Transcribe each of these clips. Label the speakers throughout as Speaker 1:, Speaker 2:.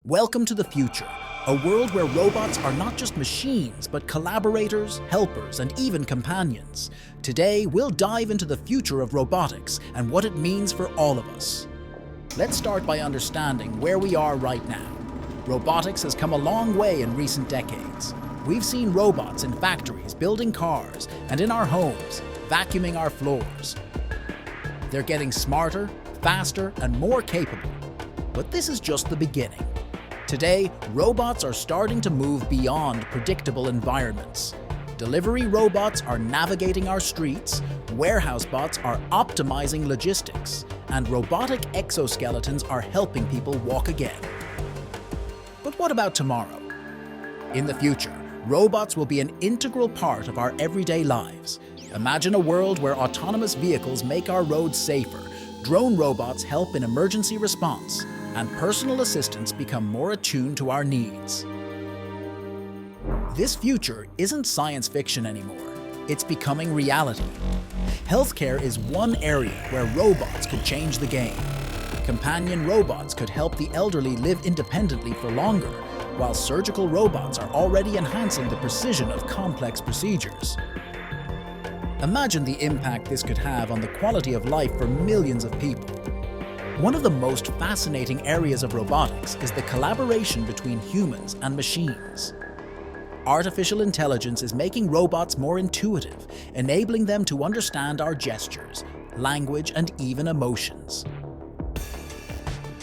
Speaker 1: Welcome to the future, a world where robots are not just machines, but collaborators, helpers, and even companions. Today, we'll dive into the future of robotics and what it means for all of us. Let's start by understanding where we are right now. Robotics has come a long way in recent decades. We've seen robots in factories building cars and in our homes, vacuuming our floors. They're getting smarter, faster, and more capable. But this is just the beginning. Today, robots are starting to move beyond predictable environments. Delivery robots are navigating our streets, warehouse bots are optimizing logistics, and robotic exoskeletons are helping people walk again. But what about tomorrow? In the future, robots will be an integral part of our everyday lives. Imagine a world where autonomous vehicles make our roads safer, drone robots help in emergency response, and personal assistants become more attuned to our needs. This future isn't science fiction anymore. It's becoming reality. Healthcare is one area where robots could change the game. Companion robots could help the elderly live independently for longer, while surgical robots are already enhancing the precision of complex procedures. Imagine the impact this could have on the quality of life for millions of people. One of the most fascinating areas of robotics is the collaboration between humans and machines. Artificial intelligence is making robots more intuitive, enabling them to understand our gestures, language, and even emotions.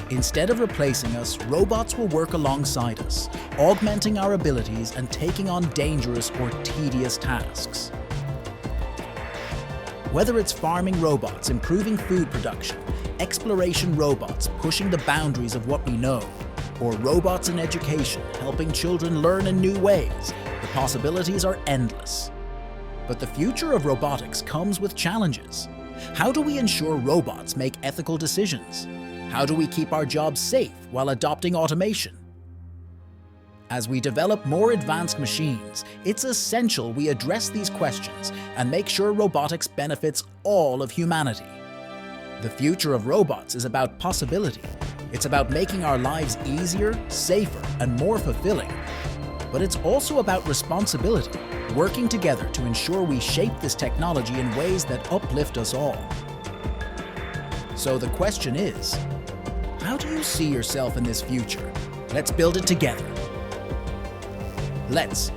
Speaker 1: Instead of replacing us, robots will work alongside us, augmenting our abilities and taking on dangerous or tedious tasks. Whether it's farming robots improving food production, exploration robots pushing the boundaries of what we know, or robots in education helping children learn in new ways, the possibilities are endless. But the future of robotics comes with challenges. How do we ensure robots make ethical decisions? How do we keep our jobs safe while adopting automation? As we develop more advanced machines, it's essential we address these questions and make sure robotics benefits all of humanity. The future of robots is about possibility. It's about making our lives easier, safer, and more fulfilling. But it's also about responsibility, working together to ensure we shape this technology in ways that uplift us all. So the question is, how do you see yourself in this future? Let's build it together. Let's